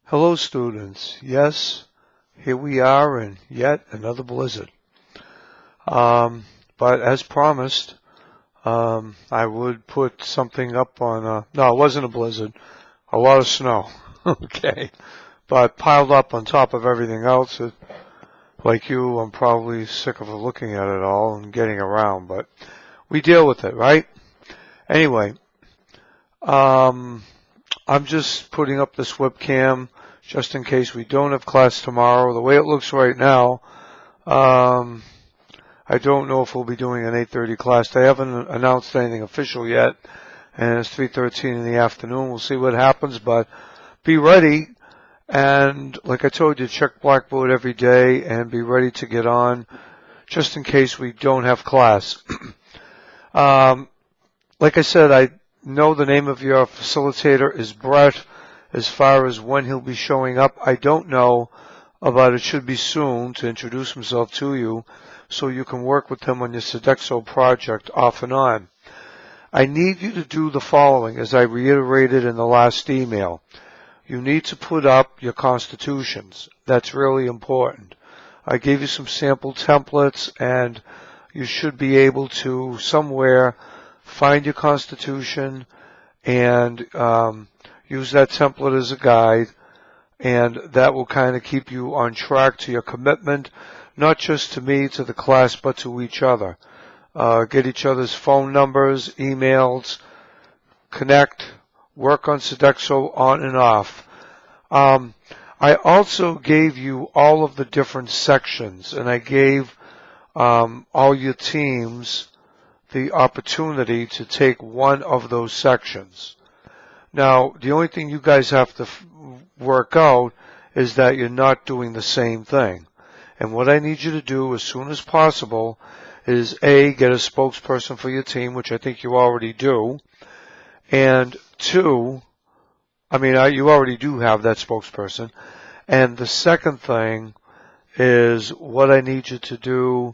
Hello students, yes, here we are in yet another blizzard. But as promised, I would put something up on, no, it wasn't a blizzard, a lot of snow, okay, but piled up on top of everything else. Like you, I'm probably sick of looking at it all and getting around, but we deal with it, right? Anyway, I'm just putting up this webcam just in case we don't have class tomorrow. The way it looks right now, I don't know if we'll be doing an 8:30 class. They haven't announced anything official yet, and it's 3:13 in the afternoon. We'll see what happens, but be ready. And like I told you, check Blackboard every day and be ready to get on just in case we don't have class. Like I said, I know the name of your facilitator is Brett. As far as when he'll be showing up, I don't know, but it should be soon to introduce himself to you so you can work with him on your Sodexo project off and on. I need you to do the following, as I reiterated in the last email. You need to put up your constitutions. That's really important. I gave you some sample templates, and you should be able to somewhere find your constitution and use that template as a guide, and that will kind of keep you on track to your commitment, not just to me, to the class, but to each other. Get each other's phone numbers, emails, connect, work on Sodexo on and off. I also gave you all of the different sections, and I gave all your teams the opportunity to take one of those sections. Now, the only thing you guys have to work out is that you're not doing the same thing. And what I need you to do as soon as possible is A, get a spokesperson for your team, which I think you already do, and two, you already do have that spokesperson. And the second thing is what I need you to do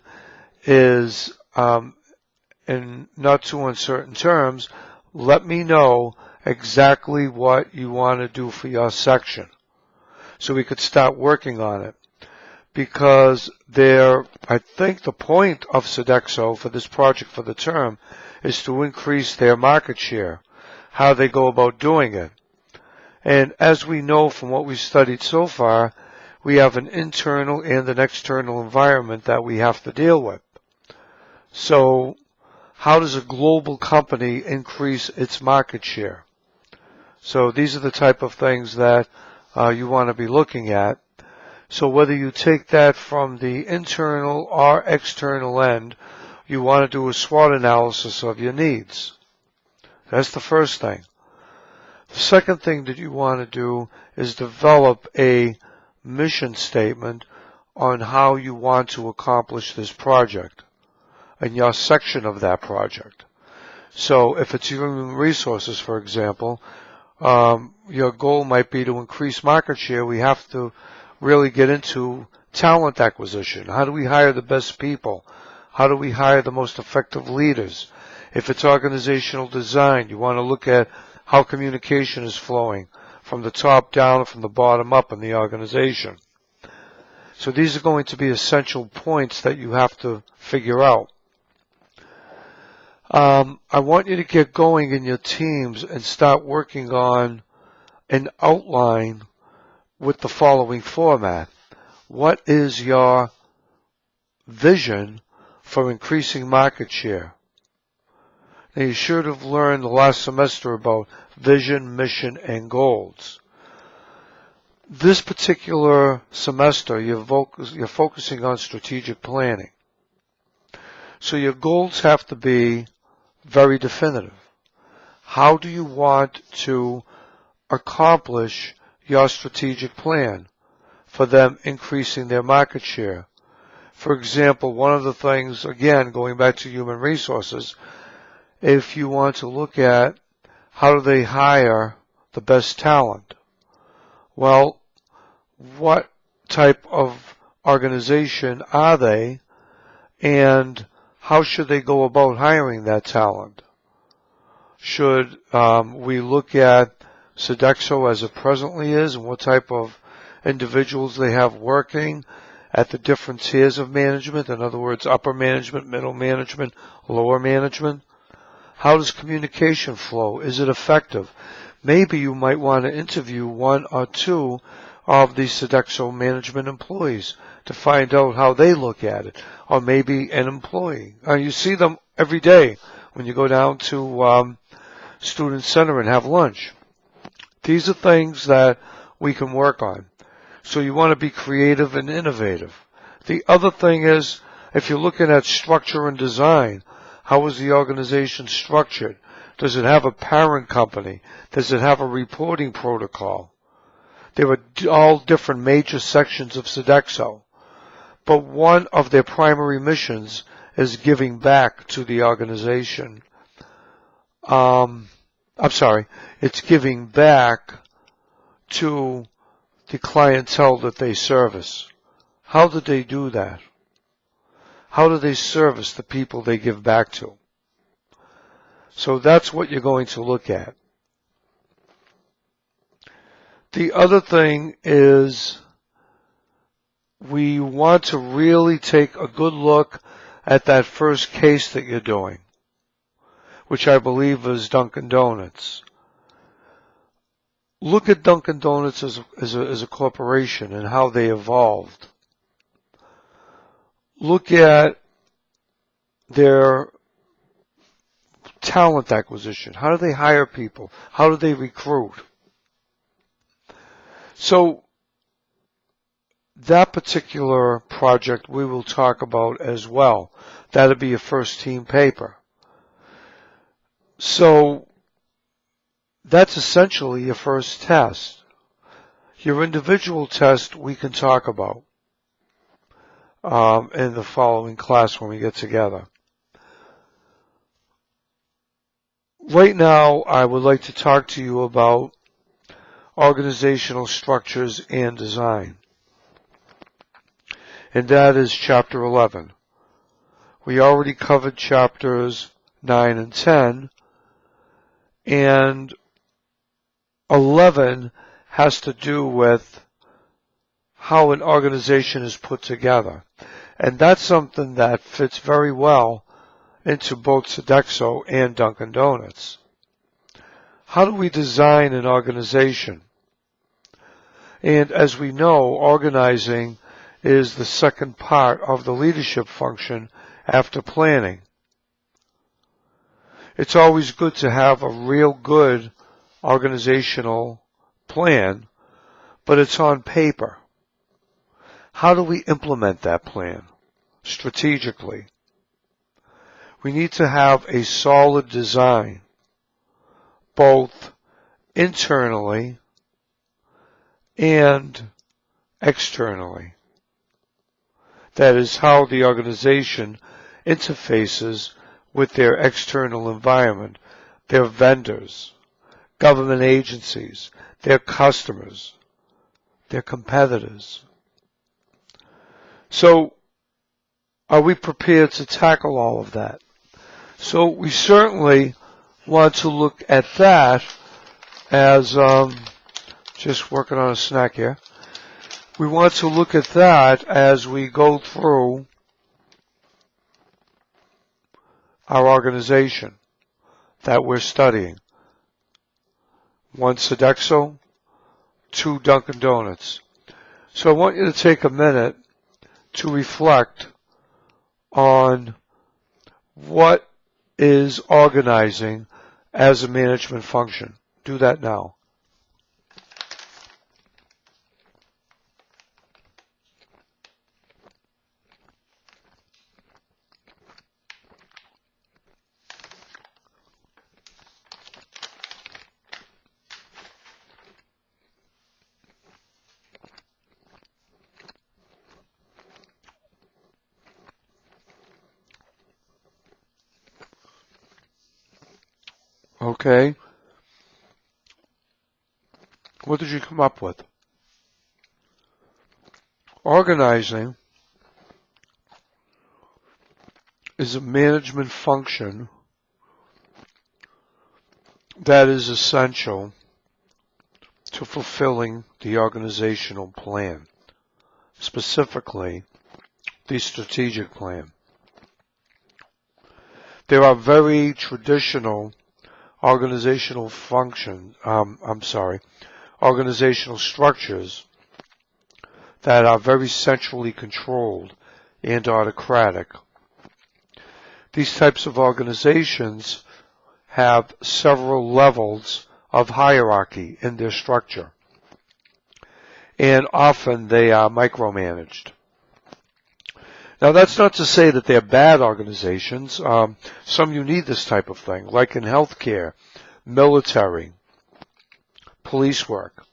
is, in not too uncertain terms, let me know exactly what you want to do for your section so we could start working on it. Because I think the point of Sodexo for this project for the term is to increase their market share, how they go about doing it. And as we know from what we've studied so far, we have an internal and an external environment that we have to deal with. So how does a global company increase its market share? So these are the type of things that you want to be looking at. So whether you take that from the internal or external end, you want to do a SWOT analysis of your needs. That's the first thing. The second thing that you want to do is develop a mission statement on how you want to accomplish this project and your section of that project. So if it's human resources, for example, your goal might be to increase market share. We have to really get into talent acquisition. How do we hire the best people? How do we hire the most effective leaders? If it's organizational design, you want to look at how communication is flowing from the top down and from the bottom up in the organization. So these are going to be essential points that you have to figure out. I want you to get going in your teams and start working on an outline with the following format. What is your vision for increasing market share? Now, you should have learned the last semester about vision, mission, and goals. This particular semester, you're focusing on strategic planning. So your goals have to be very definitive. How do you want to accomplish your strategic plan for them increasing their market share? For example, one of the things, again, going back to human resources, if you want to look at how do they hire the best talent? Well, what type of organization are they, and how should they go about hiring that talent? Should we look at Sodexo as it presently is and what type of individuals they have working at the different tiers of management, in other words, upper management, middle management, lower management. How does communication flow? Is it effective? Maybe you might want to interview one or two of the Sodexo management employees to find out how they look at it, or maybe an employee. You see them every day when you go down to Student Center and have lunch. These are things that we can work on. So you want to be creative and innovative. The other thing is, if you're looking at structure and design, how is the organization structured? Does it have a parent company? Does it have a reporting protocol? There are all different major sections of Sodexo, but one of their primary missions is giving back to the organization. It's giving back to the clientele that they service. How do they do that? How do they service the people they give back to? So that's what you're going to look at. The other thing is we want to really take a good look at that first case that you're doing, which I believe is Dunkin' Donuts. Look at Dunkin' Donuts as a corporation and how they evolved. Look at their talent acquisition. How do they hire people? How do they recruit? So that particular project we will talk about as well. That'll be a first team paper. So that's essentially your first test. Your individual test we can talk about in the following class when we get together. Right now, I would like to talk to you about organizational structures and design. And that is chapter 11. We already covered chapters 9 and 10, and 11 has to do with how an organization is put together. And that's something that fits very well into both Sodexo and Dunkin' Donuts. How do we design an organization? And as we know, organizing is the second part of the leadership function after planning. It's always good to have a real good organizational plan, but it's on paper. How do we implement that plan strategically? We need to have a solid design, both internally and externally. That is how the organization interfaces with their external environment, their vendors, government agencies, their customers, their competitors. So, are we prepared to tackle all of that? So we certainly want to look at that as, just working on a snack here. We want to look at that as we go through our organization that we're studying. 1 Sodexo, 2 Dunkin' Donuts. So I want you to take a minute to reflect on what is organizing as a management function. Do that now. Okay. What did you come up with? Organizing is a management function that is essential to fulfilling the organizational plan, specifically the strategic plan. There are very traditional organizational organizational structures that are very centrally controlled and autocratic. These types of organizations have several levels of hierarchy in their structure, and often they are micromanaged. Now, that's not to say that they're bad organizations. Some you need this type of thing, like in healthcare, military, police work.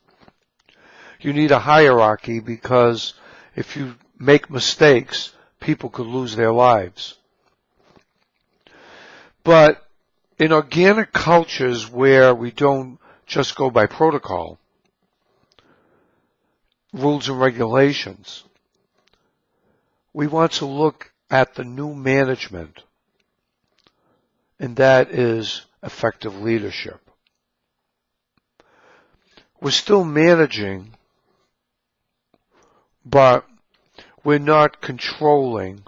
You need a hierarchy because if you make mistakes, people could lose their lives. But in organic cultures where we don't just go by protocol, rules and regulations, we want to look at the new management, and that is effective leadership. We're still managing, but we're not controlling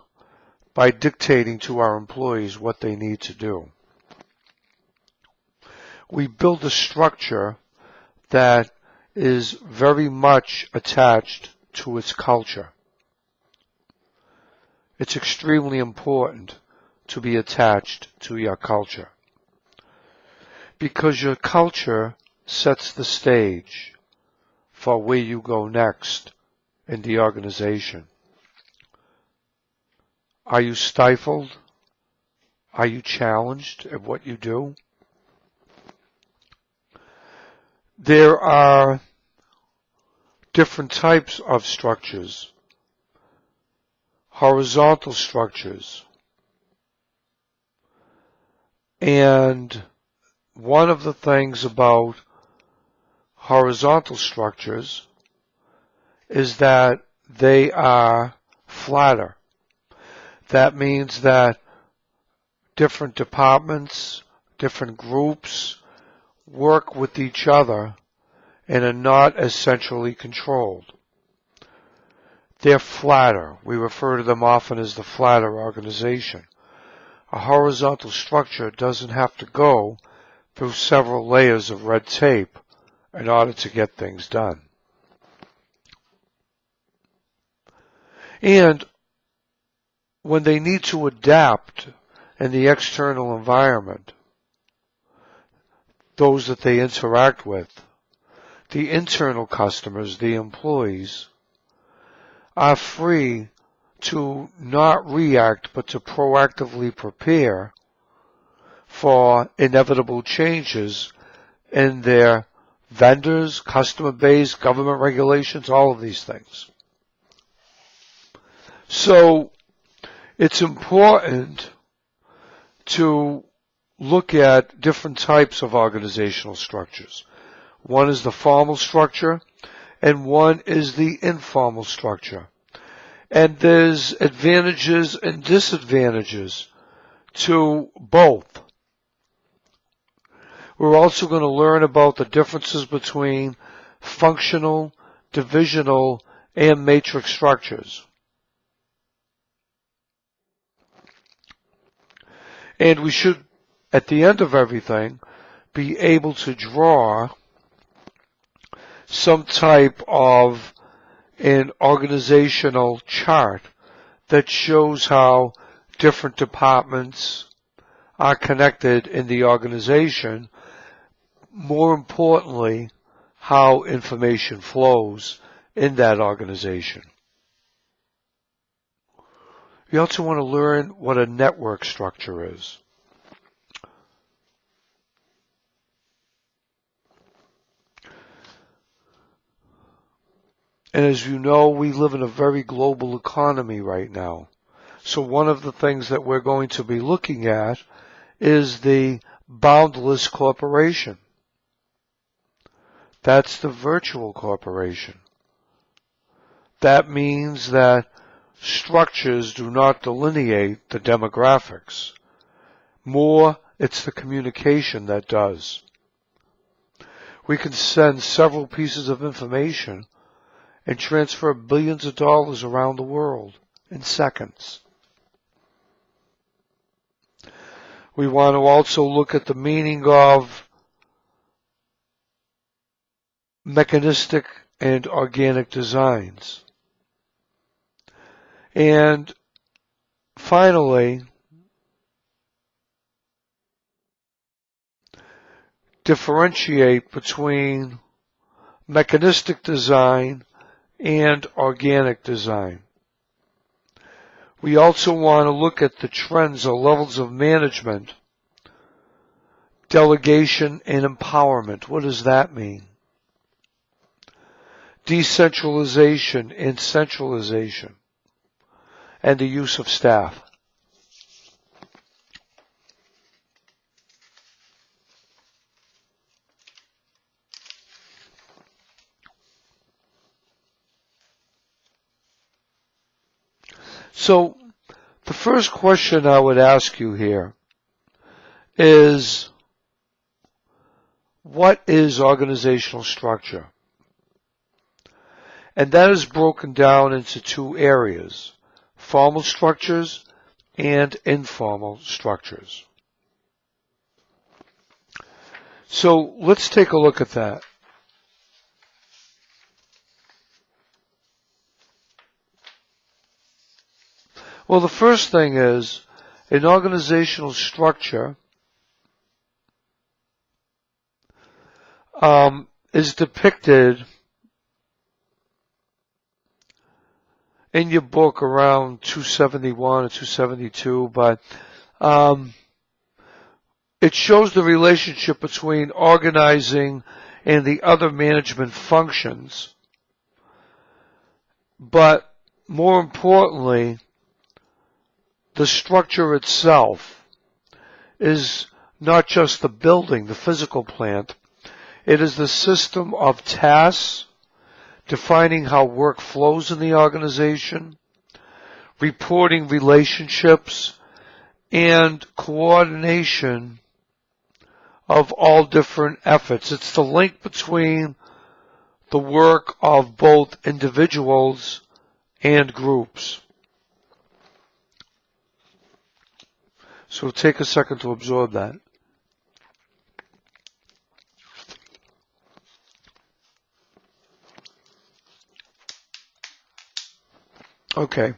by dictating to our employees what they need to do. We build a structure that is very much attached to its culture. It's extremely important to be attached to your culture, because your culture sets the stage for where you go next in the organization. Are you stifled? Are you challenged at what you do? There are different types of structures. Horizontal structures. And one of the things about horizontal structures is that they are flatter. That means that different departments, different groups work with each other and are not as centrally controlled. They're flatter. We refer to them often as the flatter organization. A horizontal structure doesn't have to go through several layers of red tape in order to get things done. And when they need to adapt in the external environment, those that they interact with, the internal customers, the employees, are free to not react but to proactively prepare for inevitable changes in their vendors, customer base, government regulations, all of these things. So it's important to look at different types of organizational structures. One is the formal structure, and one is the informal structure. And there's advantages and disadvantages to both. We're also going to learn about the differences between functional, divisional, and matrix structures. And we should, at the end of everything, be able to draw some type of an organizational chart that shows how different departments are connected in the organization. More importantly, how information flows in that organization. You also want to learn what a network structure is. And as you know, we live in a very global economy right now. So one of the things that we're going to be looking at is the boundless corporation. That's the virtual corporation. That means that structures do not delineate the demographics. More, it's the communication that does. We can send several pieces of information and transfer billions of dollars around the world in seconds. We want to also look at the meaning of mechanistic and organic designs. And finally, differentiate between mechanistic design and organic design. We also want to look at the trends or levels of management, delegation, and empowerment. What does that mean? Decentralization and centralization, and the use of staff. So, the first question I would ask you here is, what is organizational structure? And that is broken down into two areas, formal structures and informal structures. So let's take a look at that. Well, the first thing is, an organizational structure is depicted in your book around 271 or 272, but it shows the relationship between organizing and the other management functions. But more importantly, the structure itself is not just the building, the physical plant. It is the system of tasks, defining how work flows in the organization, reporting relationships, and coordination of all different efforts. It's the link between the work of both individuals and groups. So take a second to absorb that. Okay.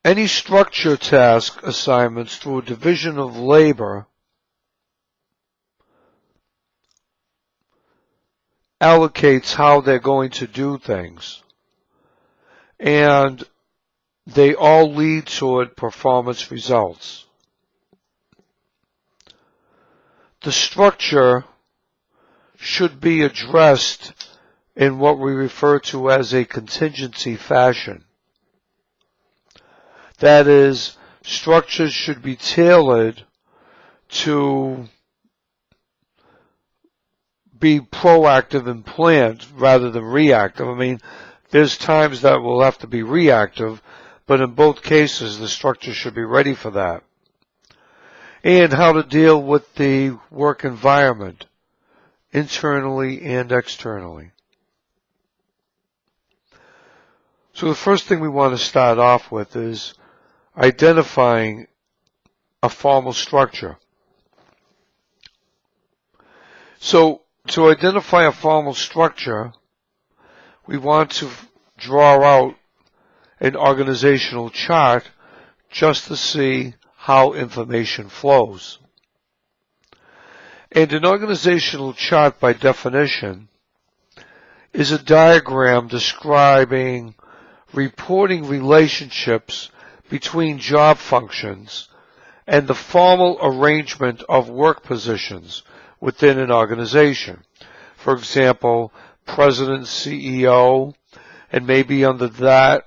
Any structure task assignments through a division of labor allocates how they're going to do things. And they all lead toward performance results. The structure should be addressed in what we refer to as a contingency fashion. That is, structures should be tailored to be proactive and planned rather than reactive. I mean, there's times that will have to be reactive, but in both cases, the structure should be ready for that. And how to deal with the work environment, internally and externally. So the first thing we want to start off with is identifying a formal structure. So to identify a formal structure, we want to draw out an organizational chart just to see how information flows. And an organizational chart, by definition, is a diagram describing reporting relationships between job functions and the formal arrangement of work positions within an organization. For example, President, CEO, and maybe under that,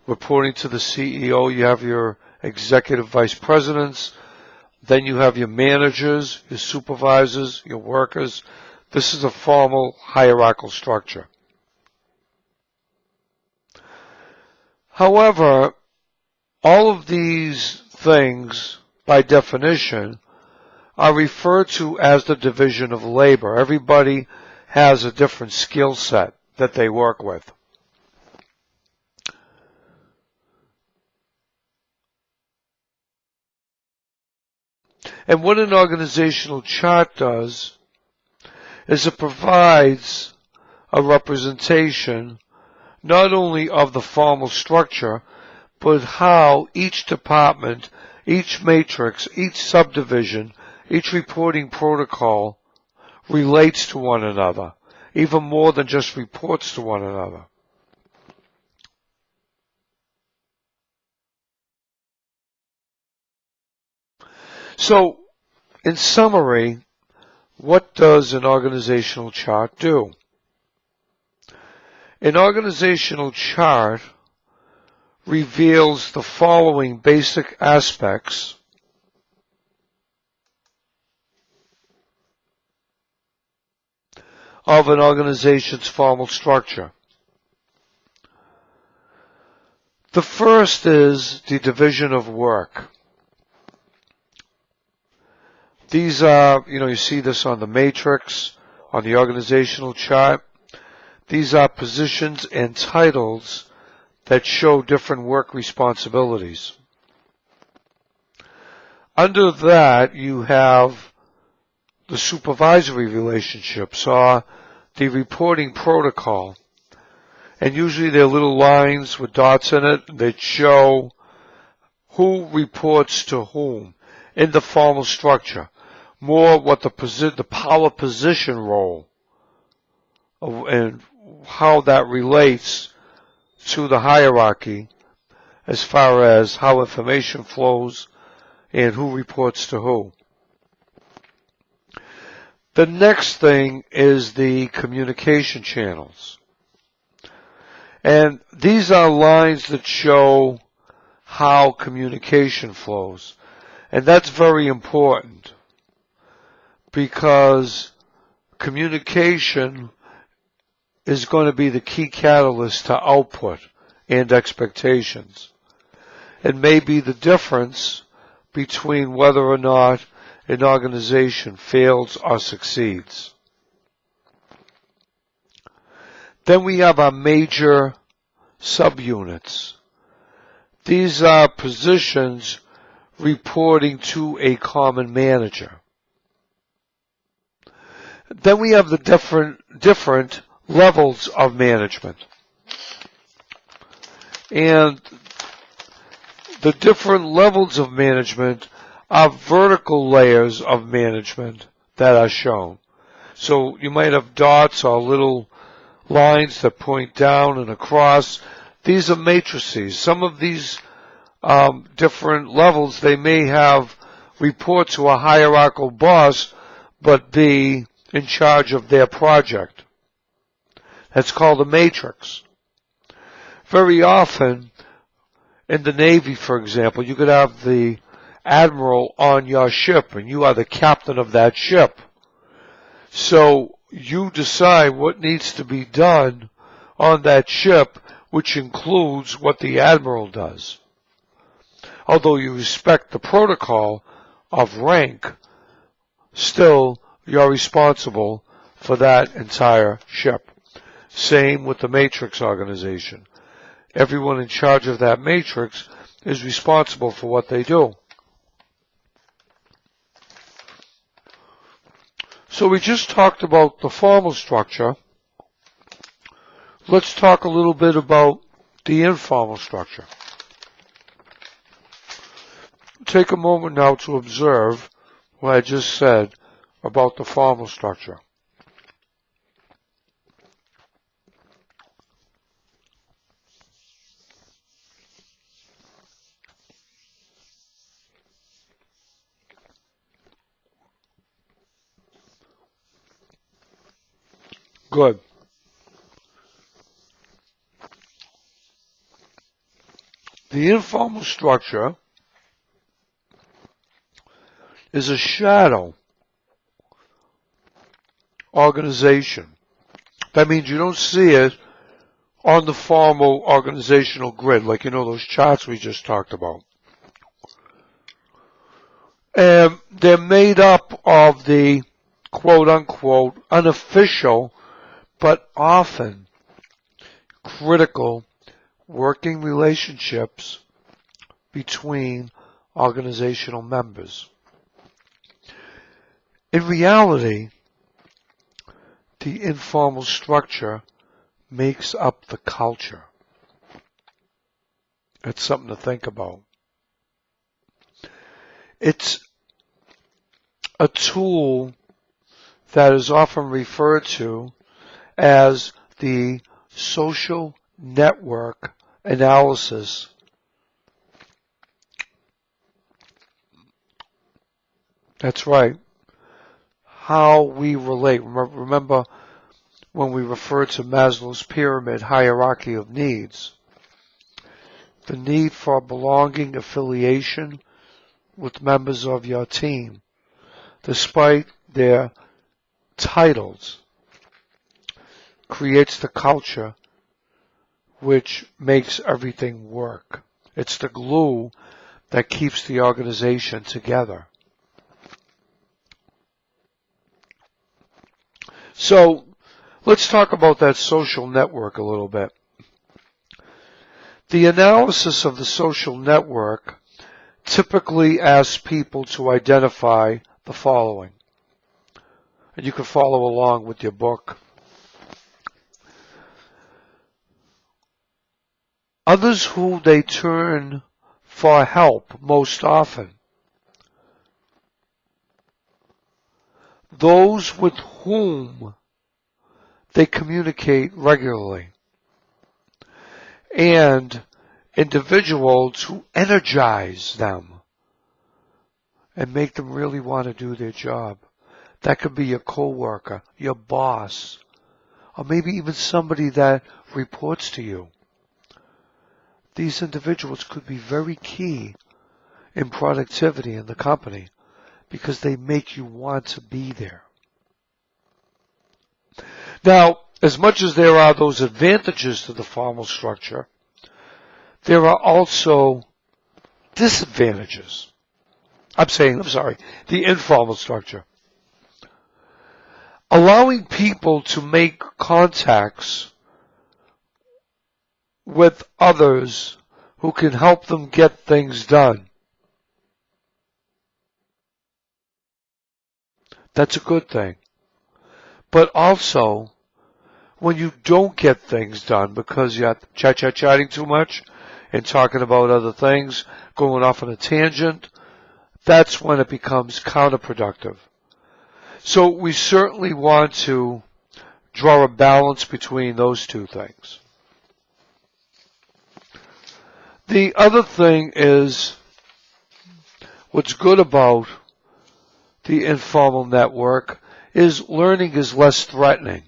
reporting to the CEO, you have your executive vice presidents, then you have your managers, your supervisors, your workers. This is a formal hierarchical structure. However, all of these things, by definition, are referred to as the division of labor. Everybody has a different skill set that they work with. And what an organizational chart does is it provides a representation not only of the formal structure, but how each department, each matrix, each subdivision, each reporting protocol relates to one another, even more than just reports to one another. So, in summary, what does an organizational chart do? An organizational chart reveals the following basic aspects of an organization's formal structure. The first is the division of work. These are, you see this on the matrix, on the organizational chart. These are positions and titles that show different work responsibilities. Under that, you have the supervisory relationships or the reporting protocol. And usually there are little lines with dots in it that show who reports to whom in the formal structure. More what the power position role and how that relates to the hierarchy as far as how information flows and who reports to who. The next thing is the communication channels. And these are lines that show how communication flows. And that's very important because communication is going to be the key catalyst to output and expectations. It may be the difference between whether or not an organization fails or succeeds. Then we have our major subunits. These are positions reporting to a common manager. Then we have the different levels of management. And the different levels of management are vertical layers of management that are shown. So you might have dots or little lines that point down and across. These are matrices. Some of these different levels, they may have report to a hierarchical boss, but be in charge of their project. That's called a matrix. Very often, in the Navy, for example, you could have the admiral on your ship, and you are the captain of that ship. So you decide what needs to be done on that ship, which includes what the admiral does. Although you respect the protocol of rank, still you're responsible for that entire ship. Same with the matrix organization. Everyone in charge of that matrix is responsible for what they do. So we just talked about the formal structure. Let's talk a little bit about the informal structure. Take a moment now to observe what I just said about the formal structure. Good. The informal structure is a shadow organization. That means you don't see it on the formal organizational grid, like those charts we just talked about. And they're made up of the quote-unquote unofficial but often critical working relationships between organizational members. In reality, the informal structure makes up the culture. It's something to think about. It's a tool that is often referred to as the social network analysis. That's right. How we relate. Remember when we refer to Maslow's pyramid hierarchy of needs, the need for belonging, affiliation with members of your team, despite their titles, creates the culture which makes everything work. It's the glue that keeps the organization together. So let's talk about that social network a little bit. The analysis of the social network typically asks people to identify the following. And you can follow along with your book. Others who they turn for help most often. Those with whom they communicate regularly. And individuals who energize them and make them really want to do their job. That could be your coworker, your boss, or maybe even somebody that reports to you. These individuals could be very key in productivity in the company because they make you want to be there. Now, as much as there are those advantages to the formal structure, there are also disadvantages. The informal structure. Allowing people to make contacts with others who can help them get things done. That's a good thing. But also, when you don't get things done because you're chatting too much and talking about other things, going off on a tangent, that's when it becomes counterproductive. So we certainly want to draw a balance between those two things. The other thing is, what's good about the informal network is learning is less threatening.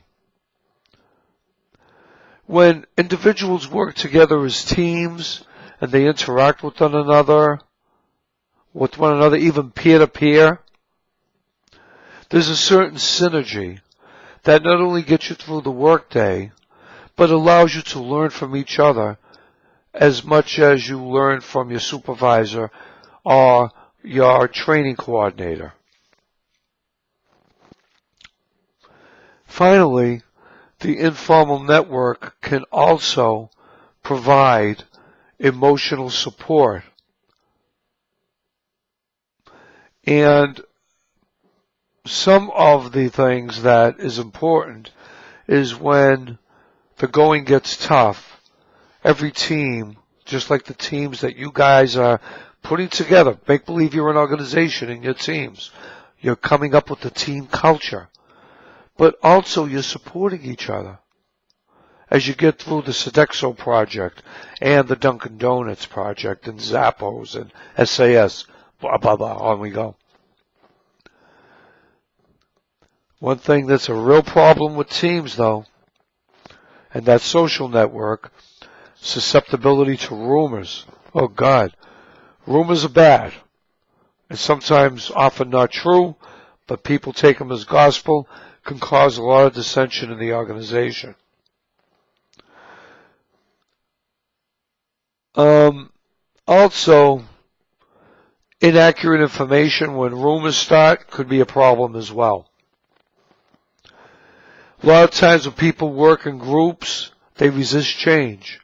When individuals work together as teams and they interact with one another, even peer-to-peer, there's a certain synergy that not only gets you through the workday, but allows you to learn from each other as much as you learn from your supervisor or your training coordinator. Finally, the informal network can also provide emotional support. And some of the things that is important is when the going gets tough, every team, just like the teams that you guys are putting together, make believe you're an organization in your teams. You're coming up with the team culture. But also you're supporting each other as you get through the Sodexo project and the Dunkin' Donuts project and Zappos and SAS, blah, blah, blah, on we go. One thing that's a real problem with teams, though, and that social network, susceptibility to rumors. Oh, God. Rumors are bad. And sometimes often not true, but people take them as gospel, can cause a lot of dissension in the organization. Also, Inaccurate information when rumors start could be a problem as well. A lot of times when people work in groups, they resist change.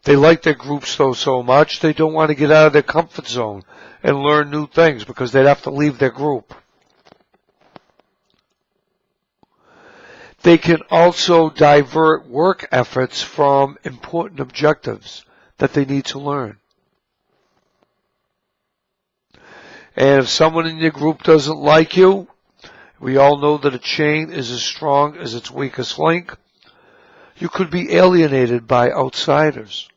They like their groups though so much, they don't want to get out of their comfort zone and learn new things because they'd have to leave their group. They can also divert work efforts from important objectives that they need to learn. And if someone in your group doesn't like you, we all know that a chain is as strong as its weakest link. You could be alienated by outsiders.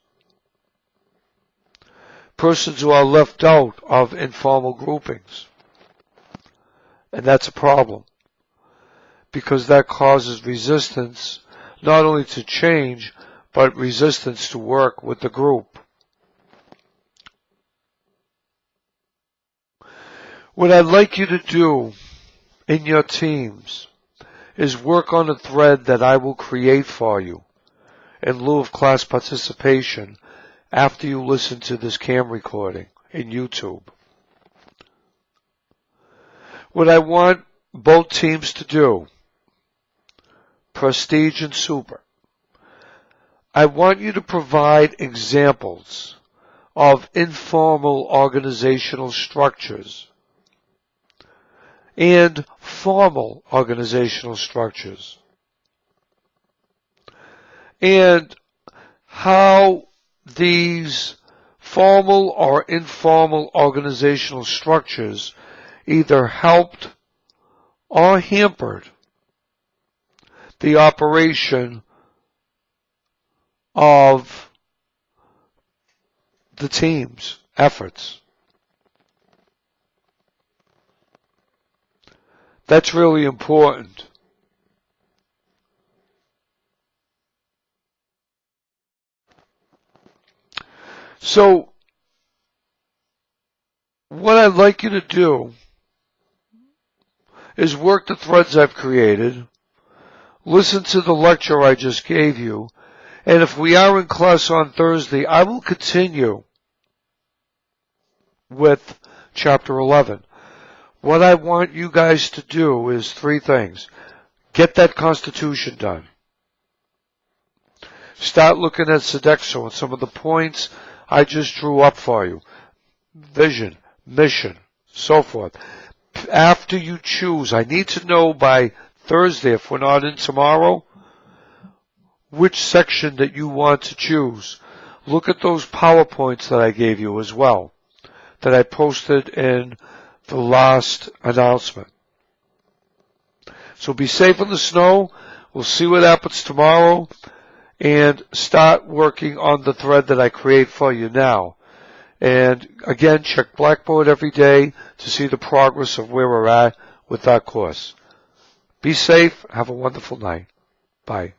Persons who are left out of informal groupings. And that's a problem, because that causes resistance not only to change, but resistance to work with the group. What I'd like you to do in your teams is work on a thread that I will create for you in lieu of class participation after you listen to this cam recording in YouTube. What I want both teams to do, Prestige and Super, I want you to provide examples of informal organizational structures and formal organizational structures, and how these formal or informal organizational structures either helped or hampered the operation of the team's efforts. That's really important. So, what I'd like you to do is work the threads I've created, listen to the lecture I just gave you, and if we are in class on Thursday, I will continue with Chapter 11. What I want you guys to do is 3 things. Get that Constitution done. Start looking at Sodexo and some of the points I just drew up for you. Vision, mission, so forth. After you choose, I need to know by Thursday, if we're not in tomorrow, which section that you want to choose. Look at those PowerPoints that I gave you as well, that I posted in the last announcement. So be safe in the snow. We'll see what happens tomorrow, and start working on the thread that I create for you now. And again, check Blackboard every day to see the progress of where we're at with that course. Be safe. Have a wonderful night. Bye.